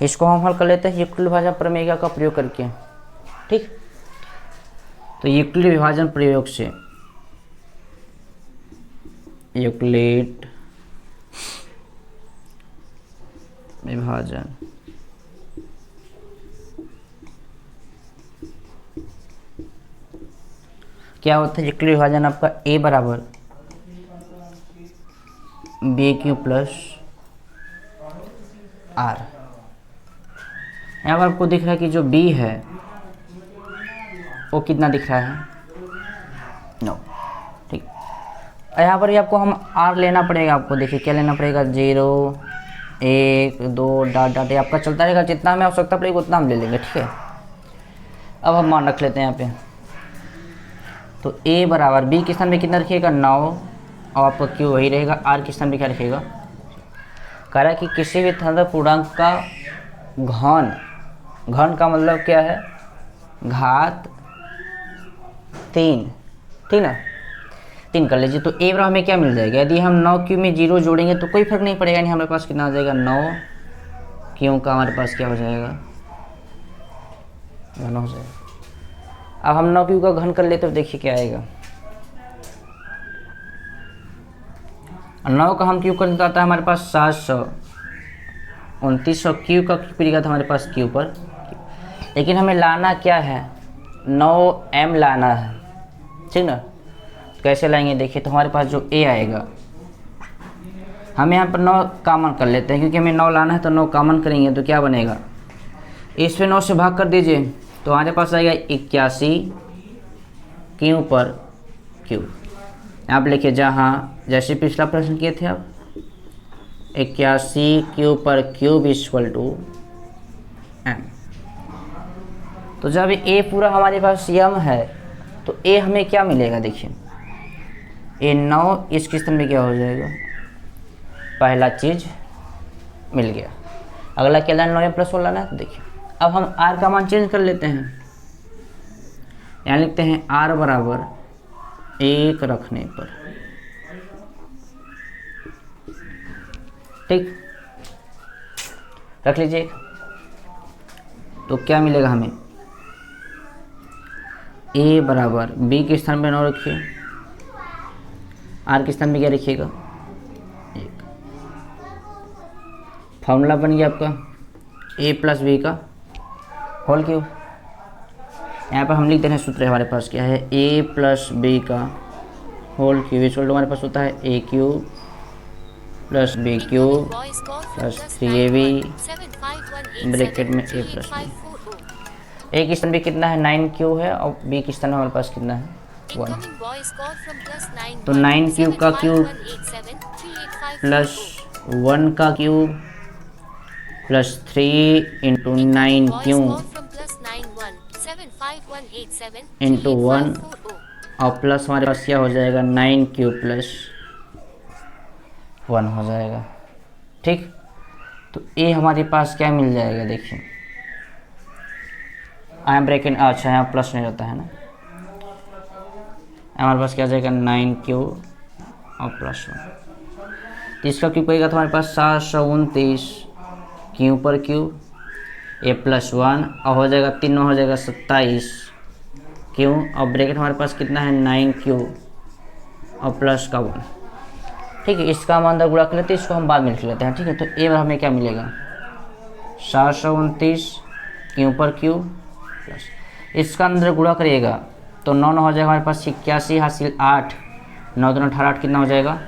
Speaker 1: इसको हम हल कर लेते हैं यूक्लिड विभाजन प्रमेय का प्रयोग करके, ठीक। तो यूक्लिड विभाजन प्रयोग से यूक्लिड विभाजन क्या होता है, यूक्लिड विभाजन आपका a बराबर BQ प्लस R। यहाँ पर आपको दिख रहा है कि जो B है वो कितना दिख रहा है, 9, ठीक। यहाँ पर भी आपको हम R लेना पड़ेगा, आपको देखिए क्या लेना पड़ेगा, 0 1 2 डॉट डॉट, ये आपका चलता रहेगा, जितना हमें आवश्यकता पड़ेगी उतना हम ले लेंगे, ठीक है। अब हम मान रख लेते हैं यहाँ पे, तो A बराबर B के स्थान में कितना रखिएगा, 9, और आपका Q वही रहेगा, R के स्थान में क्या रखिएगा, कह रहा है कि किसी भी धनात्मक पूर्णांक का घन का मतलब क्या है, घात 3, ठीक ना, 3 कर लीजिए। तो A बराबर हमें क्या मिल जाएगा, यदि हम 9Q में 0 जोड़ेंगे तो कोई फर्क नहीं पड़ेगा, यानी हमारे पास कितना आ जाएगा, 9Q का हमारे पास क्या हो जाएगा, घन हो जाएगा। अब हम 9Q का घन कर लेते तो देखिए क्या आएगा, 9 का हम Q कर देता है हमारे पास 729, और Q का पड़ेगा था हमारे पास Q पर, लेकिन हमें लाना क्या है, 9m लाना है, ठीक ना। कैसे लाएंगे देखिए, तो हमारे पास जो A आएगा, हम यहाँ पर 9 कॉमन कर लेते हैं, क्योंकि हमें 9 लाना है, तो 9 कॉमन करेंगे तो क्या बनेगा, इस पे 9 से भाग कर दीजिए तो हमारे पास आएगा 81 Q पर Q। यहाँ पर लिखिए, जहाँ जैसे पिछला प्रश्न किए थे आप, 81 Q पर Q इक्वल टू M। तो जब A पूरा हमारे पास m है तो A हमें क्या मिलेगा, देखिए A 9, इसके स्थान में क्या हो जाएगा, पहला चीज मिल गया। अगला क्या लाना, 9m+1 लाना है। तो देखिए अब हम R का मान चेंज कर लेते हैं, यहाँ लिखते हैं R बराबर 1 रखने पर, ठीक, रख लीजिए। तो क्या मिलेगा हमें, A बराबर B के स्थान में 9 रखिए, R के स्थान में क्या रखिएगा, 1। फॉर्मूला बन गया आपका A प्लस B का होल क्यूब। यहाँ पर हम लिख दे रहे हैं सूत्र हमारे पास क्या है, A प्लस B का होल क्यूब इक्वल टू हमारे पास होता है A cube plus B cube plus 3AB bracket में A प्लस B। A की स्थान पे कितना है, 9Q है, और B की स्थान में हमारे पास कितना है, 1। तो 9Q का क्यूब प्लस 1 का cube plus 3 into 9Q into 1, और प्लस हमारे पास क्या हो जाएगा, 9Q प्लस 1 हो जाएगा, ठीक। तो A हमारे पास क्या मिल जाएगा, देखिए आई ब्रैकेट, अच्छा यहाँ प्लस नहीं रहता है ना, हमारे पास क्या जाएगा, 9Q और प्लस 1। तो इसका क्यूब करेगा तो हमारे पास 729 Q पर Q A प्लस 1, और हो जाएगा 3 में हो जाएगा 27 Q, और ब्रैकेट हमारे पास कितना है, 9Q और प्लस का 1। ठीक है, इसका हम अंदर गुणा कर लेते हैं, इसको हम बाद में लिख लेते हैं। ठीक है, तो ए बराबर हमें क्या मिलेगा 729 क्यू पर क्यू प्लस इसका अंदर गुणा करिएगा तो 9 9 हो जाएगा हमारे पास 81 हासिल 8 9 2 18 8 कितना हो जाएगा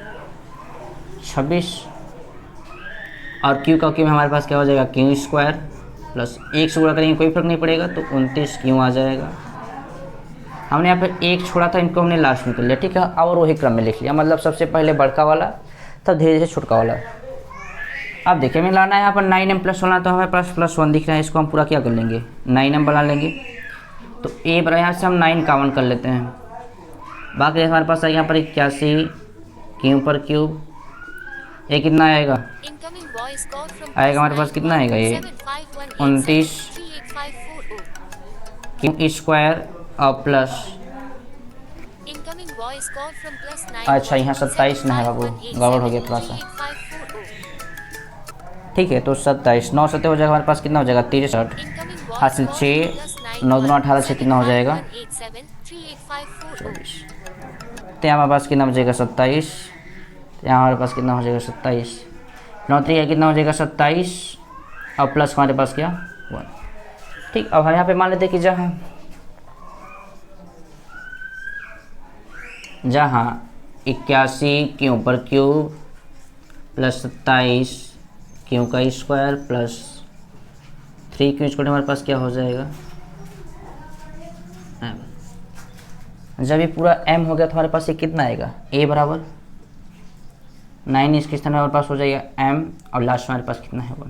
Speaker 1: 26 और क्यू का क्यू में हमारे पास क्या हो जाएगा क्यू स्क्वायर प्लस 1 से गुणा करेंगे कोई फर्क नहीं पड़ेगा तो 29 क्यू आ जाएगा। हमने यहाँ पे एक छोड़ा था, इनको हमने लास्ट में कर लिया। ठीक है, और वही क्रम में लिख लिया, मतलब सबसे पहले बड़का वाला तब धीरे धीरे छोटका वाला। अब देखिए हमें लाना है यहाँ पर 9m प्लस वाला, तो हमारे पास +1 दिख रहा है, इसको हम पूरा क्या कर लेंगे 9m बना लेंगे। तो ए बराबर यहाँ से हम 9 कॉमन कर लेते हैं, बाकी हमारे पास आएगा यहाँ पर 81 क्यू पर क्यूब। ये कितना आएगा आएगा हमारे पास कितना आएगा ये 29 क्यू स्क्वायर और प्लस अच्छा यहाँ 27 ना है बाबू, गड़बड़ हो गया थोड़ा सा। ठीक है, तो 27 9 7 हो जाएगा हमारे पास कितना हो जाएगा 63 हासिल 6 9 2 18 6 कितना हो जाएगा 24। तो यहाँ हमारे पास कितना हो जाएगा 27, यहाँ हमारे पास कितना हो जाएगा 27 9 3 कितना हो जाएगा 27 और प्लस हमारे पास क्या 1। ठीक, अब हम यहाँ पे मान लेते हैं कि जहाँ 81 क्यू पर क्यूब प्लस 27 क्यू का स्क्वायर प्लस 3 क्यू स्क्वायर हमारे पास क्या हो जाएगा m। जब ये पूरा m हो गया तो हमारे पास ये कितना आएगा a बराबर 9, इसके स्थान में हमारे पास हो जाएगा m और लास्ट में हमारे पास कितना है 1।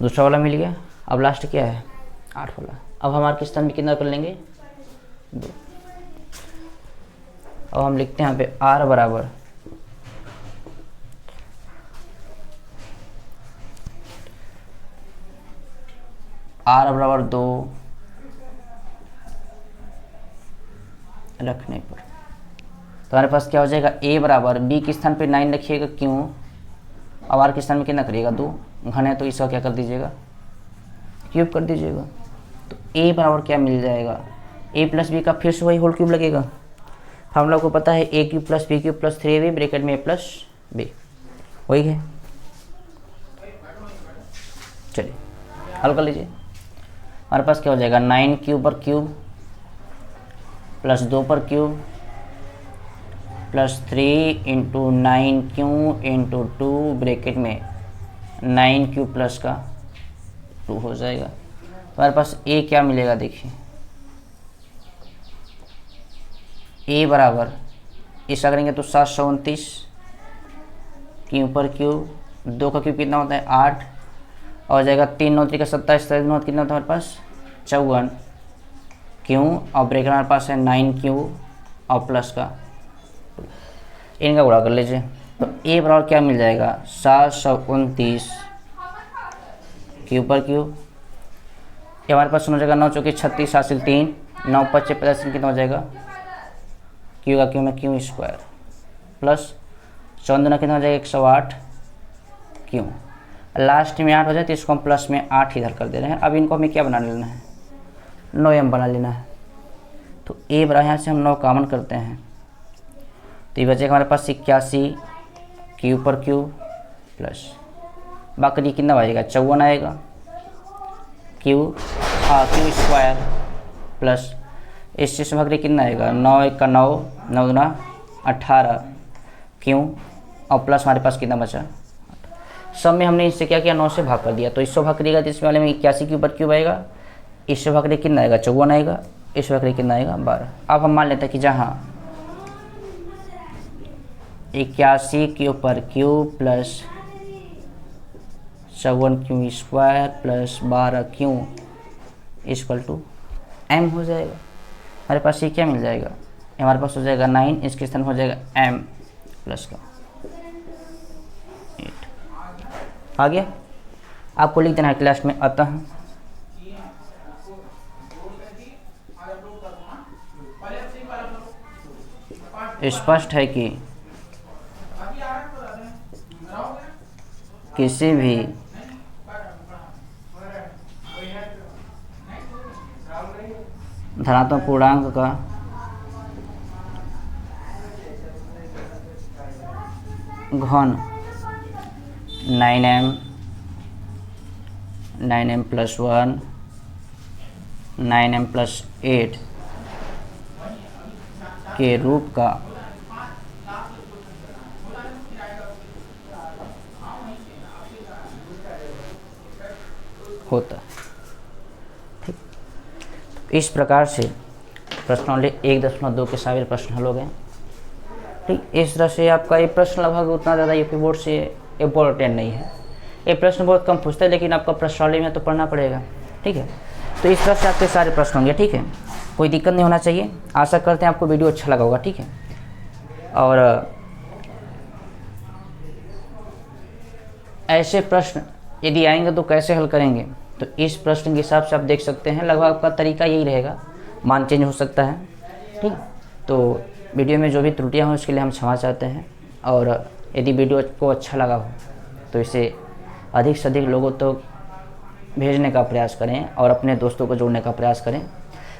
Speaker 1: दूसरा वाला मिल गया, अब लास्ट क्या है 8 वाला। अब हमारे किस स्थान में कितना कर लेंगे 2। अब हम लिखते हैं यहाँ पे r बराबर बराबर 2 रखने पर तो हमारे पास क्या हो जाएगा a बराबर b के स्थान पे 9 रखिएगा क्यों, अब r के स्थान में कितना करिएगा 2 घन है तो इसका क्या कर दीजिएगा क्यूब कर दीजिएगा। तो a बराबर क्या मिल जाएगा a प्लस बी का फिर से वही होल क्यूब लगेगा। हम लोग को पता है a cube plus B cube plus 3ab bracket में a प्लस बी वही है। चलिए हल कर लीजिए, हमारे पास क्या हो जाएगा 9 क्यू पर क्यूब प्लस 2 पर cube plus 3 into 9 Q into 2 bracket में 9 क्यू प्लस का 2 हो जाएगा। तो हमारे पास a क्या मिलेगा देखिए a बराबर ऐसा करेंगे तो 729 क्यू पर क्यूब 2 का क्यूब कितना होता है 8 और जाएगा 3 9 3 का 27 कितना होता है हमारे पास 54 क्यू और ब्रैकेट हमारे पास है 9 क्यू और प्लस का 2। इनका गुणा कर लीजिए तो a बराबर क्या मिल जाएगा 729 क्यू पर क्यूब। ये हमारे पास हो जाएगा 9 चौके 36 हासिल 3 9 5 50 कितना हो जाएगा क्यू का क्यू में क्यू स्क्वायर प्लस 14 कितना हो जाएगा 108 क्यू। लास्ट में 8 हो जाए तो इसको हम प्लस में 8 इधर कर दे रहे हैं। अब इनको हमें क्या बना लेना है 9m बना लेना है। तो a बराबर यहाँ से हम 9 कॉमन करते हैं तो ये बचेगा हमारे पास 81 क्यू पर क्यूब प्लस बाकी कितना बचेगा 54 आएगा क्यू स्क्वायर प्लस इससे से भाग कितना आएगा 9 1 का 9 9 2 18 क्यू और प्लस हमारे पास कितना बचा सब में हमने इससे क्या किया 9 से भाग कर दिया तो इससे भाग करिएगा तो इसमें वाले में 81 क्यू पर क्यूब आएगा, इससे भाग करिए कितना आएगा 54 आएगा, इससे भाग करिए कितना आएगा 12। अब हम मान लेते हैं कि जहाँ 81 क्यू पर cube plus 54 Q square plus 12 Q equal to m हो जाएगा। हमारे पास ये क्या मिल जाएगा हमारे पास हो जाएगा 9, इसके स्थान हो जाएगा m प्लस का 8 आ गया। आपको लिख देना है क्लास में अतः स्पष्ट है कि किसी भी धनात्मक पूर्णांक का घन 9m 9m + 1 9m + 8 के रूप का होता है। ठीक, इस प्रकार से प्रश्नावली 1.2 के सारे प्रश्न हल हो गए। ठीक, इस तरह से आपका ये प्रश्न लगभग उतना ज़्यादा यूपी बोर्ड से इम्पोर्टेंट नहीं है। ये प्रश्न बहुत कम पूछता है, लेकिन आपका प्रश्नावली में तो पढ़ना पड़ेगा। ठीक है, तो इस तरह से आपके सारे प्रश्न होंगे। ठीक है, कोई दिक्कत नहीं होना चाहिए। आशा करते हैं आपको वीडियो अच्छा लगा होगा। ठीक है, और ऐसे प्रश्न यदि आएंगे तो कैसे हल करेंगे, तो इस प्रश्न के हिसाब से आप देख सकते हैं लगभग आपका तरीका यही रहेगा। मान चेंज हो सकता है। ठीक, तो वीडियो में जो भी त्रुटियां हों उसके लिए हम क्षमा चाहते हैं। और यदि वीडियो को अच्छा लगा हो तो इसे अधिक से अधिक लोगों तक भेजने का प्रयास करें और अपने दोस्तों को जोड़ने का प्रयास करें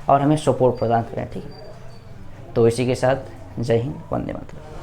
Speaker 1: और हमें सपोर्ट प्रदान करें। ठीक है, तो इसी के साथ जय हिंद, वंदे मातरम।